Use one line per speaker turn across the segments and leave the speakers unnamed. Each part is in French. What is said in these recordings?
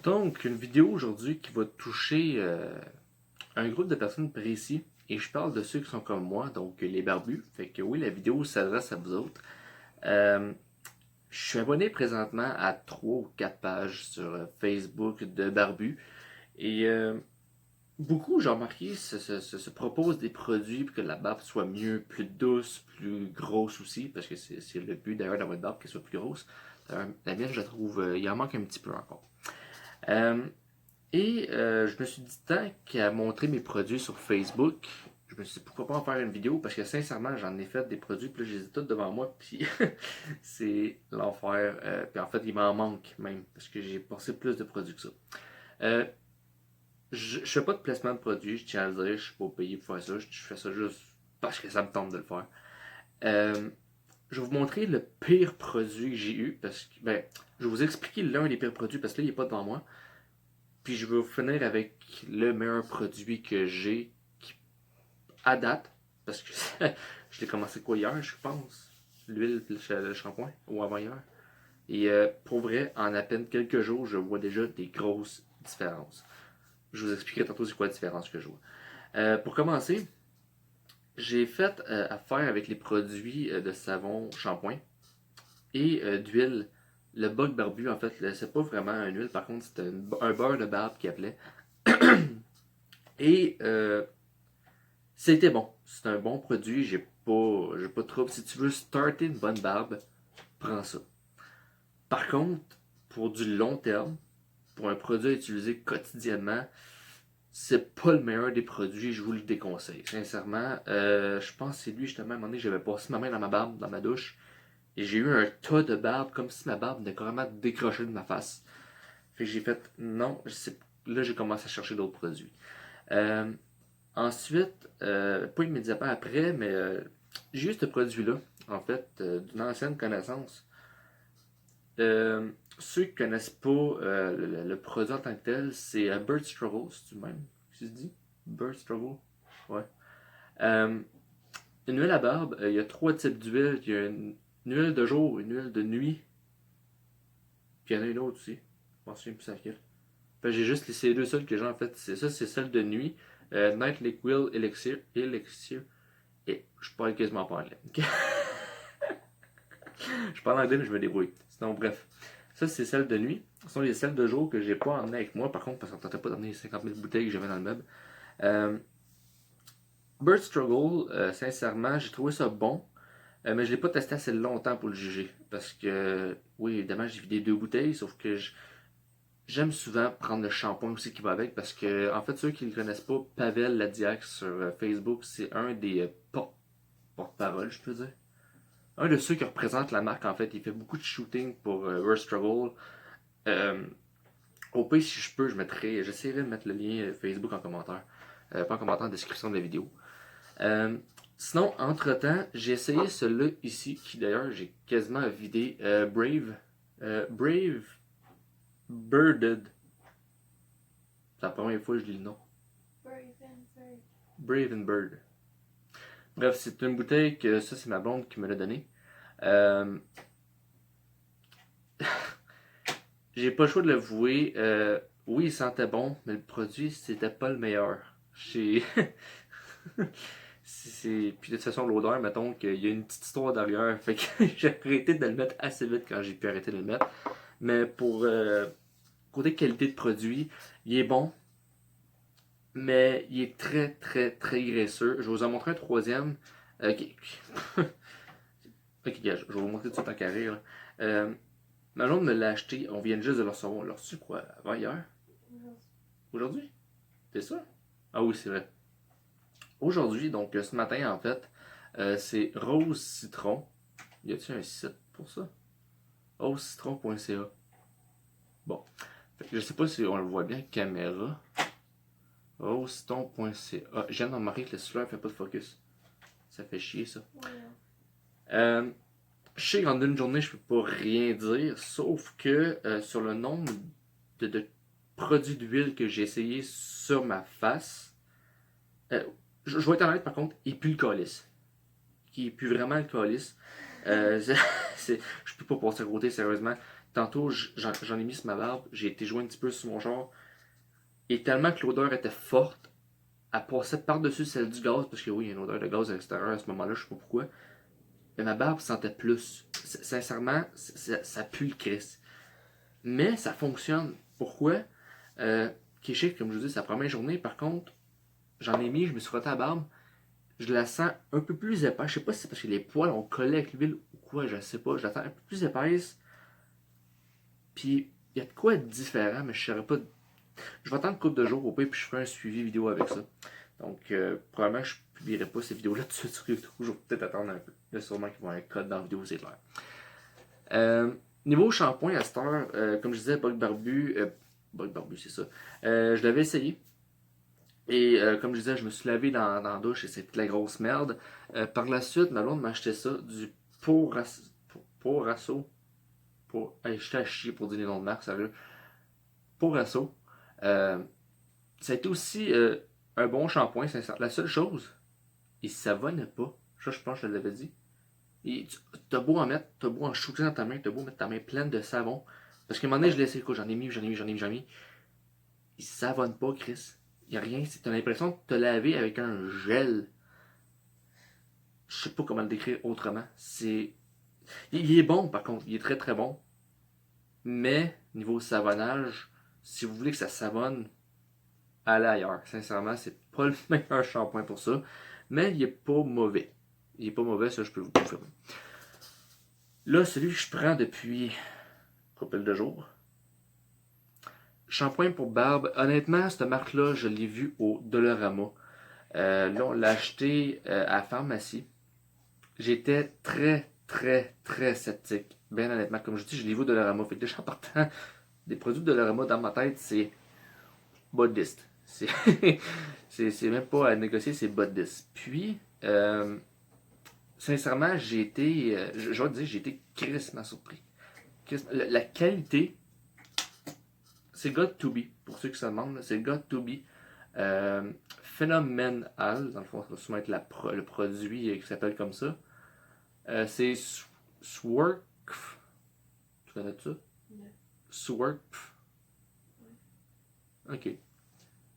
Donc, une vidéo aujourd'hui qui va toucher un groupe de personnes précis. Et je parle de ceux qui sont comme moi, donc les barbus. Fait que oui, la vidéo s'adresse à vous autres. Euh, je suis abonné présentement à 3 ou 4 pages sur Facebook de barbus. Et beaucoup, j'ai remarqué, se proposent des produits pour que la barbe soit mieux, plus douce, plus grosse aussi, parce que c'est le but d'ailleurs d'avoir une barbe qui soit plus grosse. La mienne, je la trouve, il en manque un petit peu encore. Euh, je me suis dit, tant qu'à montrer mes produits sur Facebook, je me suis dit, pourquoi pas en faire une vidéo, parce que sincèrement, j'en ai fait des produits, puis là, je les ai tous devant moi, puis c'est l'enfer. Puis en fait, il m'en manque même, parce que j'ai passé plus de produits que ça. Euh, je fais pas de placement de produits, je tiens à le dire, je suis pas payé pour faire ça, je fais ça juste parce que ça me tente de le faire. Euh, je vais vous montrer le pire produit que j'ai eu, parce que, ben, je vais vous expliquer l'un des pires produits, parce que là, il est pas devant moi. Puis je vais finir avec le meilleur produit que j'ai à date. Parce que je l'ai commencé quoi hier, je pense. L'huile et le shampoing, ou avant hier. Et pour vrai, en à peine quelques jours, je vois déjà des grosses différences. Je vous expliquerai tantôt c'est quoi la différence que je vois. Pour commencer, j'ai fait affaire avec les produits de savon shampoing et d'huile. Le bug barbu, en fait, c'est pas vraiment une huile, par contre, c'est un beurre de barbe qui appelait. Et c'était bon. C'est un bon produit. J'ai pas de trouble. Si tu veux starter une bonne barbe, prends ça. Par contre, pour du long terme, pour un produit à utiliser quotidiennement, c'est pas le meilleur des produits. Je vous le déconseille. Sincèrement, je pense que c'est lui justement. À un moment donné, j'avais passé ma main dans ma barbe, dans ma douche. Et j'ai eu un tas de barbe, comme si ma barbe venait carrément décrocher de ma face. Fait que j'ai fait non. Là, j'ai commencé à chercher d'autres produits. Euh, Ensuite, pas immédiatement après, mais j'ai eu ce produit-là, en fait, d'une ancienne connaissance. Ceux qui connaissent pas le produit en tant que tel, c'est Bird Struggle, c'est du même, tu se dit? Bird Struggle? Ouais. Euh, une huile à barbe, il y a trois types d'huile. Il y a une huile de jour, une huile de nuit, puis il y en a une autre aussi. Je m'en souviens plus laquelle. Fait, j'ai juste laissé les deux seuls que j'ai en fait. C'est ça, c'est celle de nuit. Night Liquid Elixir. Et je parle quasiment pas anglais. Okay? Je parle anglais, mais je me débrouille. Sinon, bref. Ça, c'est celle de nuit. Ce sont les celles de jour que j'ai pas emmenées avec moi, par contre, parce qu'on ne tentait pas d'emmener les 50 000 bouteilles que j'avais dans le meuble. Euh, Bird Struggle, sincèrement, j'ai trouvé ça bon, mais je l'ai pas testé assez longtemps pour le juger. Parce que, oui, évidemment, j'ai vidé deux bouteilles, sauf que j'aime souvent prendre le shampoing aussi qui va avec, parce que, en fait, ceux qui ne le connaissent pas, Pavel Ladiak sur Facebook, c'est un des porte-parole, je peux dire. Un de ceux qui représentent la marque, en fait. Il fait beaucoup de shooting pour World Struggle. Euh, Au pire, si je peux, j'essaierai de mettre le lien Facebook en commentaire. Pas en commentaire, en description de la vidéo. Euh, Sinon, entre-temps, j'ai essayé celui-là ici, qui d'ailleurs, j'ai quasiment vidé. Brave Birded. C'est la première fois que je lis le nom. Brave and Bird. Bref, c'est une bouteille que ça, c'est ma blonde qui me l'a donnée. Euh, J'ai pas le choix de l'avouer. Oui, il sentait bon, mais le produit, c'était pas le meilleur. J'ai. Puis de toute façon, l'odeur, mettons qu'il y a une petite histoire derrière. Fait que j'ai arrêté de le mettre assez vite quand j'ai pu arrêter de le mettre. Mais pour côté qualité de produit, il est bon, mais il est très, très, très graisseux. Je vais vous en montrer un troisième. Ok, ok, je vais vous montrer tout ça en carré. Là. Ma blonde me l'a acheté, on vient juste de le recevoir. On l'a reçu quoi, avant hier? Aujourd'hui? C'est ça? Ah oui, c'est vrai. Aujourd'hui, donc ce matin en fait, c'est Rose Citron. Y a-t-il un site pour ça? rosecitron.ca. Bon. Fait que je sais pas si on le voit bien, caméra. rosecitron.ca. Je viens de remarquer que le cellulaire fait pas de focus. Ça fait chier ça. Ouais. Je sais qu'en une journée, je peux pas rien dire, sauf que sur le nombre de produits d'huile que j'ai essayé sur ma face, je vais être honnête par contre, il pue le calice. Qui pue vraiment le calice. Je peux pas passer à côté, sérieusement. Tantôt, j'en ai mis sur ma barbe, j'ai été jouer un petit peu sur mon genre. Et tellement que l'odeur était forte, elle passait par-dessus celle du gaz, parce que oui, il y a une odeur de gaz à l'extérieur à ce moment-là, je sais pas pourquoi. Mais ma barbe sentait plus. Sincèrement, ça pue le Christ. Mais ça fonctionne. Pourquoi? Kéchic, comme je vous dis, c'est la première journée. Par contre, j'en ai mis, je me suis frotté la barbe. Je la sens un peu plus épaisse. Je sais pas si c'est parce que les poils ont collé avec l'huile ou quoi, je sais pas. Je la sens un peu plus épaisse. Puis, il y a de quoi être différent, mais je saurais pas. Je vais attendre une couple de jours au pire, puis je ferai un suivi vidéo avec ça. Donc, probablement, je ne publierai pas ces vidéos-là tout de suite sur YouTube. Je vais peut-être attendre un peu. Là, sûrement qu'ils vont avoir un code dans la vidéo, c'est clair. Niveau shampoing à cette heure, comme je disais, Bug Barbu, c'est ça. Je l'avais essayé. Et comme je disais, je me suis lavé dans la douche et c'était de la grosse merde. Par la suite, ma blonde m'a acheté ça, du Porasso. Je t'ai à chier pour dire les noms de marque, sérieux. Porasso. Ça a été aussi un bon shampoing, sincère. La seule chose, il savonne pas. Ça, je pense que je l'avais dit. T'as beau en mettre, t'as beau en shooter dans ta main, t'as beau mettre ta main pleine de savon. Parce qu'à un moment donné, je l'ai essayé, quoi. J'en ai mis. Il savonne pas, Chris. Il n'y a rien. T'as l'impression de te laver avec un gel. Je sais pas comment le décrire autrement. Il est bon, par contre. Il est très très bon. Mais, niveau savonnage, si vous voulez que ça savonne, allez ailleurs. Sincèrement, c'est pas le meilleur shampoing pour ça. Mais il est pas mauvais. Il est pas mauvais, ça je peux vous confirmer. Là, celui que je prends depuis une couple de jours. Shampoing pour barbe. Honnêtement, cette marque-là, je l'ai vu au Dollarama. Là, on l'a acheté à la pharmacie. J'étais très, très, très sceptique. Bien honnêtement, comme je dis, je l'ai vu au Dollarama. Fait que déjà en partant, des produits de Dollarama dans ma tête, c'est bodiste. C'est même pas à négocier, c'est bodiste. Puis, sincèrement, j'ai été, je vais te dire, j'ai été crissement surpris. La qualité, c'est Got to Be, pour ceux qui se demandent, c'est Got to Be. Phénoménal, dans le fond, ça va sûrement être le produit qui s'appelle comme ça. C'est Swerk. Tu connais ça? Non. Swerk. Ok.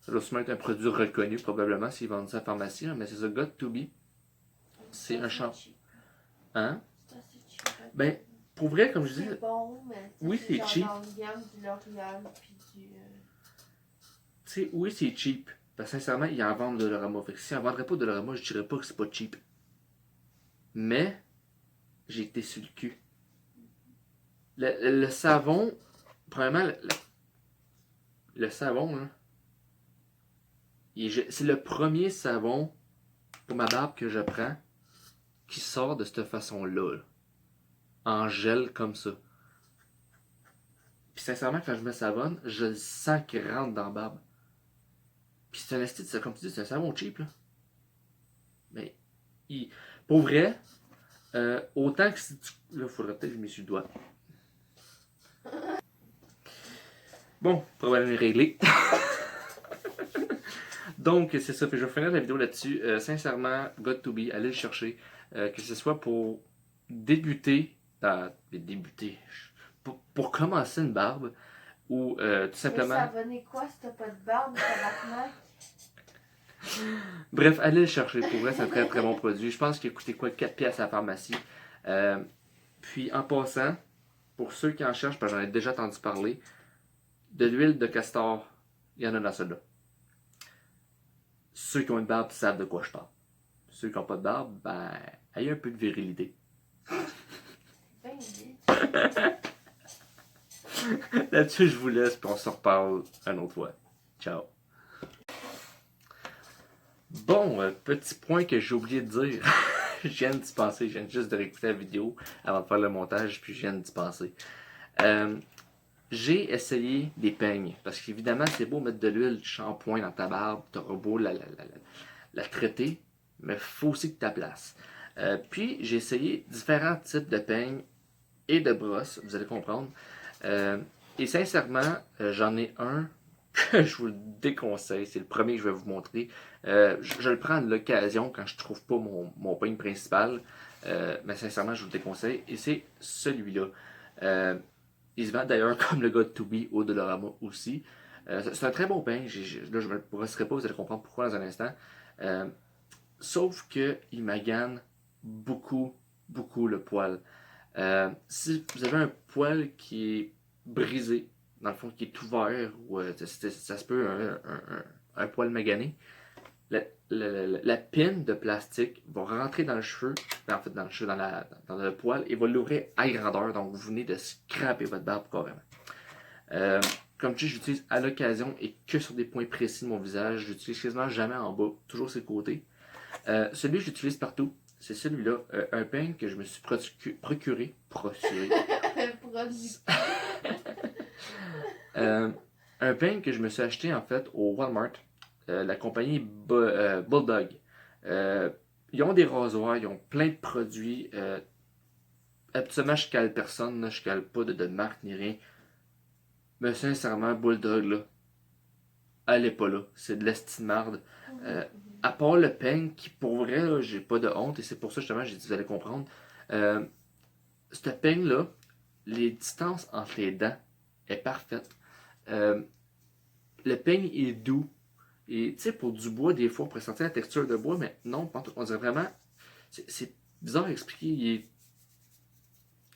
Ça doit sûrement être un produit reconnu, probablement, s'ils vendent ça à la pharmacie, mais c'est ça, Got to Be. C'est un shampoing. Hein? Ben, pour vrai, comme je disais.
C'est bon, mais
oui, c'est cheap.
Du L'Oréal, puis du.
Tu sais, oui, c'est cheap. Parce que sincèrement, ils en vendent de Dollarama. Fait que si on vendrait pas de Dollarama, je dirais pas que c'est pas cheap. Mais, j'ai été sur le cul. Le savon, premièrement, le savon, hein, c'est le premier savon pour ma barbe que je prends qui sort de cette façon-là. Là. En gel comme ça. Puis sincèrement, quand je me savonne, je le sens qu'il rentre dans la barbe. Puis c'est un esthétique, comme tu dis, c'est un savon cheap, là. Mais, pour vrai, autant que si tu... Là, il faudrait peut-être que je m'essuie le doigt. Bon, problème réglé. Donc, c'est ça. Je vais finir la vidéo là-dessus. Sincèrement, Got to Be, allez le chercher. Que ce soit pour débuter, pour commencer une barbe, ou tout simplement...
Mais ça venait quoi si t'as pas de barbe, tabarnak?
Bref, allez le chercher. Pour vrai, c'est un très très bon produit. Je pense qu'il a coûté quoi 4 pièces à la pharmacie. Puis en passant, pour ceux qui en cherchent, parce que j'en ai déjà entendu parler, de l'huile de castor, il y en a dans celle-là. Ceux qui ont une barbe savent de quoi je parle. Ceux qui n'ont pas de barbe, ben, ayez un peu de virilité.
Ben oui.
Là-dessus, je vous laisse, puis on se reparle une autre fois. Ciao. Bon, petit point que j'ai oublié de dire. Je viens d'y penser, je viens juste de réécouter la vidéo avant de faire le montage, puis je viens d'y penser. J'ai essayé des peignes, parce qu'évidemment, c'est beau mettre de l'huile, du shampoing dans ta barbe, t'auras beau la traiter, mais il faut aussi que tu la places. Puis, j'ai essayé différents types de peignes et de brosses, vous allez comprendre. Et sincèrement, j'en ai un que je vous le déconseille. C'est le premier que je vais vous montrer. Je le prends à l'occasion quand je trouve pas mon peigne principal. Mais sincèrement, je vous le déconseille. Et c'est celui-là. Il se vend d'ailleurs comme le gars de To Be au Dollarama aussi. C'est un très bon pain. Là, je ne me brosserai pas, vous allez comprendre pourquoi dans un instant. Euh, Sauf qu'il magane beaucoup, beaucoup le poil. Si vous avez un poil qui est brisé, dans le fond, qui est ouvert, ou ça se peut un poil magané, la pine de plastique va rentrer dans le cheveu, en fait dans le cheveu, dans le poil, et va l'ouvrir à grandeur. Donc vous venez de scraper votre barbe carrément. Comme tu dis, j'utilise à l'occasion et que sur des points précis de mon visage. J'utilise quasiment jamais en bas, toujours ses côtés. Celui que j'utilise partout, c'est celui-là, un peigne que je me suis procuré.
Produit.
Un peigne que je me suis acheté en fait au Walmart, la compagnie Bulldog. Ils ont des rasoirs, ils ont plein de produits. Habituellement, je cale personne, là, je cale pas de marque ni rien. Mais sincèrement, Bulldog, là, elle est pas là. C'est de l'estimarde. À part le peigne, qui pour vrai, là, j'ai pas de honte, et c'est pour ça justement, j'ai dit, vous allez comprendre. Ce peigne-là, les distances entre les dents est parfaite. Le peigne est doux. Et tu sais, pour du bois, des fois, on pourrait sentir la texture de bois, mais non, on dirait vraiment. C'est bizarre à expliquer. Il est.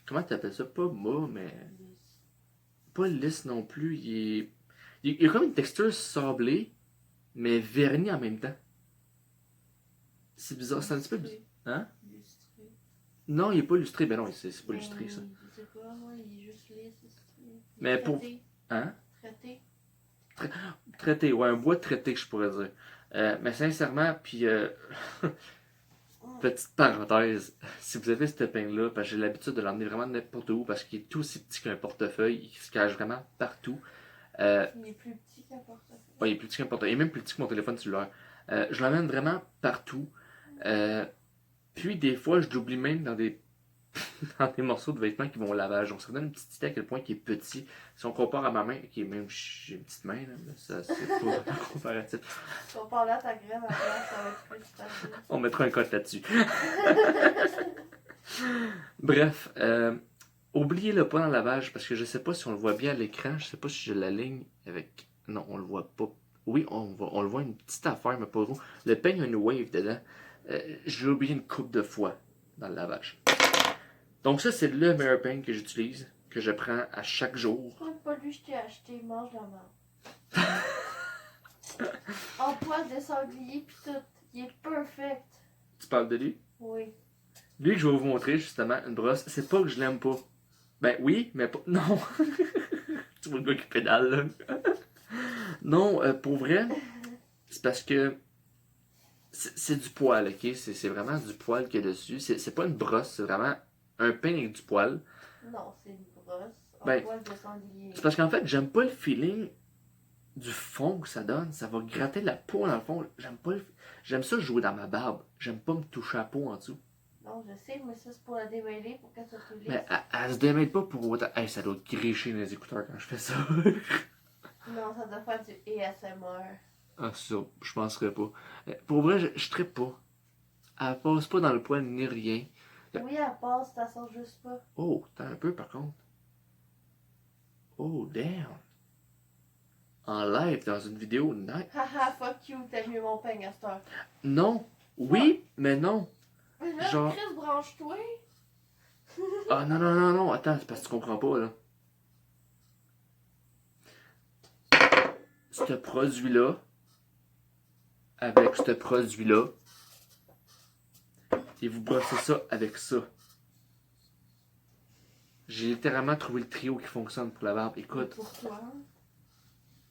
Comment tu appelles ça? Pas mât, mais. Pas lisse non plus. Il a comme une texture sablée, mais vernie en même temps. C'est bizarre, c'est un petit peu bizarre. Hein?
Lustré.
Non, il est pas lustré. Ben non, c'est pas lustré, ça.
Je sais pas, moi, il est juste lisse.
Mais pour. Hein?
Traité.
Traité, ouais, un bois traité, je pourrais dire. Mais sincèrement, puis petite parenthèse, si vous avez ce peigne-là, parce que j'ai l'habitude de l'emmener vraiment n'importe où, parce qu'il est tout aussi petit qu'un portefeuille, il se cache vraiment partout.
Il est plus petit qu'un portefeuille.
Ouais, il est plus petit qu'un portefeuille, il est même plus petit que mon téléphone cellulaire. Je l'emmène vraiment partout. Puis des fois, je l'oublie même dans des dans des morceaux de vêtements qui vont au lavage. Donc ça vous donne une petite idée à quel point il est petit. Si on compare à ma main, qui est même j'ai une petite main, là, mais ça c'est pas comparatif.
Si on parle à ta graine à place, ça va être plus facile.
On mettra un code là-dessus. Bref, oubliez-le pas dans le lavage parce que je sais pas si on le voit bien à l'écran. Je sais pas si je l'aligne avec. Non, on le voit pas. Oui, on le voit une petite affaire, mais pas gros. Le peigne a une wave dedans. Je l'ai oublié une couple de fois dans le lavage. Donc ça, c'est le meilleur peigne que j'utilise, que je prends à chaque jour.
C'est pas lui que je t'ai acheté, mange la merde. En poil de sanglier pis tout. Il est perfect.
Tu parles de lui?
Oui.
Lui que je vais vous montrer, justement, une brosse. C'est pas que je l'aime pas. Ben oui, mais pas... Non! Tu vois le gars qui pédale, là. Non, pour vrai, c'est parce que c'est du poil, ok? C'est vraiment du poil qu'il y a dessus. C'est pas une brosse, c'est vraiment un peigne avec du poil.
Non, c'est une brosse en
Ben,
poil de sanglier.
C'est parce qu'en fait, j'aime pas le feeling du fond que ça donne. Ça va gratter la peau dans le fond. J'aime ça jouer dans ma barbe. J'aime pas me toucher la peau en dessous.
Non, je sais, mais ça c'est pour la démêler, pour qu'elle soit plus lisse.
Mais elle se démêle pas pour autant. Hey, ça doit gricher dans les écouteurs quand je fais ça.
Non, ça doit faire du ASMR.
Ah, ça, je penserais pas. Pour vrai, je trippe pas. Elle passe pas dans le poil ni rien.
Oui, elle passe, ça sent juste pas.
Oh, t'as un peu par contre. Oh, damn. En live, dans une vidéo, nice.
Haha, fuck you, t'as mieux mon peigne à cette heure.
Non. Oui, mais non.
Mais là,
Genre-
Chris, branche-toi.
Ah non, non, non, non, attends, c'est parce que tu comprends pas, là. Ce produit-là, avec ce produit-là, et vous brossez ça avec ça. J'ai littéralement trouvé le trio qui fonctionne pour la barbe. Écoute,
Pour toi.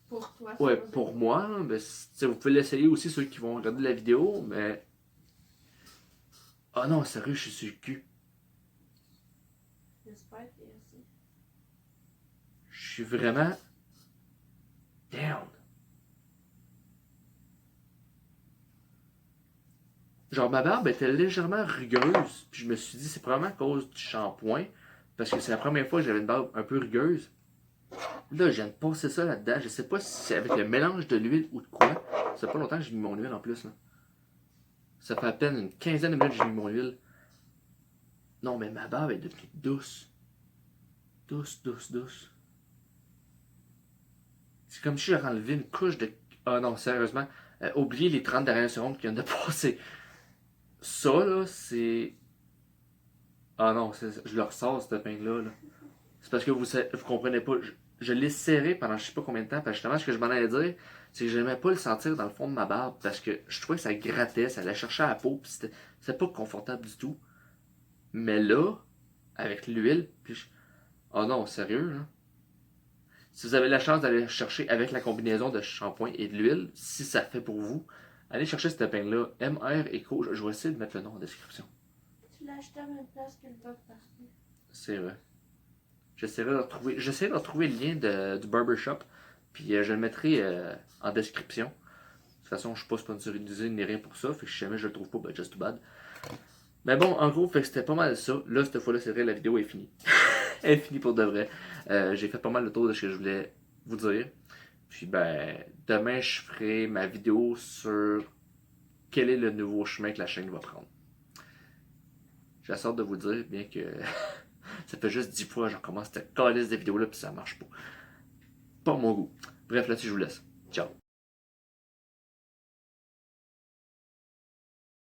Pour toi,
ouais,
ça va
pour
dire.
moi, ben, vous pouvez l'essayer aussi, ceux qui vont regarder la vidéo, mais... Ah non, sérieux, je suis sur le cul.
J'espère que t'es assis.
Je suis vraiment... down. Genre, ma barbe était légèrement rugueuse. Puis je me suis dit, c'est probablement à cause du shampoing. Parce que c'est la première fois que j'avais une barbe un peu rugueuse. Là, je viens de passer ça là-dedans. Je sais pas si c'est avec le mélange de l'huile ou de quoi. Ça fait pas longtemps que j'ai mis mon huile en plus. Là. Ça fait à peine une quinzaine de minutes que j'ai mis mon huile. Non, mais ma barbe est devenue douce. Douce, douce, douce. C'est comme si j'aurais enlevé une couche de... Ah non, sérieusement. Oubliez les 30 dernières secondes qui viennent de passer. Ça, là, c'est... Ah non, je le ressors, cette épingle-là. Là. C'est parce que vous comprenez pas. Je l'ai serré pendant je sais pas combien de temps. Parce que justement, ce que je m'en allais dire, c'est que j'aimais pas le sentir dans le fond de ma barbe. Parce que je trouvais que ça grattait, ça allait chercher à la peau. Puis c'était pas confortable du tout. Mais là, avec l'huile, puis oh non, sérieux, là. Si vous avez la chance d'aller chercher avec la combinaison de shampoing et de l'huile, si ça fait pour vous, allez chercher cette épingle-là. MR Eco. Je vais essayer de mettre le nom en description.
Tu l'as acheté à même place que le bug parfait.
C'est vrai. J'essaierai de retrouver le lien du barbershop. Puis je le mettrai en description. De toute façon, je suis pas sponsorisé ni rien pour ça. Fait que si jamais je le trouve pas, ben just too bad. Mais bon, en gros, fait que c'était pas mal ça. Là, cette fois-là, c'est vrai, la vidéo est finie. Elle est finie pour de vrai. J'ai fait pas mal le tour de ce que je voulais vous dire. Puis ben, demain, je ferai ma vidéo sur quel est le nouveau chemin que la chaîne va prendre. J'ai hâte de vous dire, bien que ça fait juste 10 fois que je recommence cette calice de vidéo-là, puis ça marche pas. Pas mon goût. Bref, là-dessus, je vous laisse. Ciao.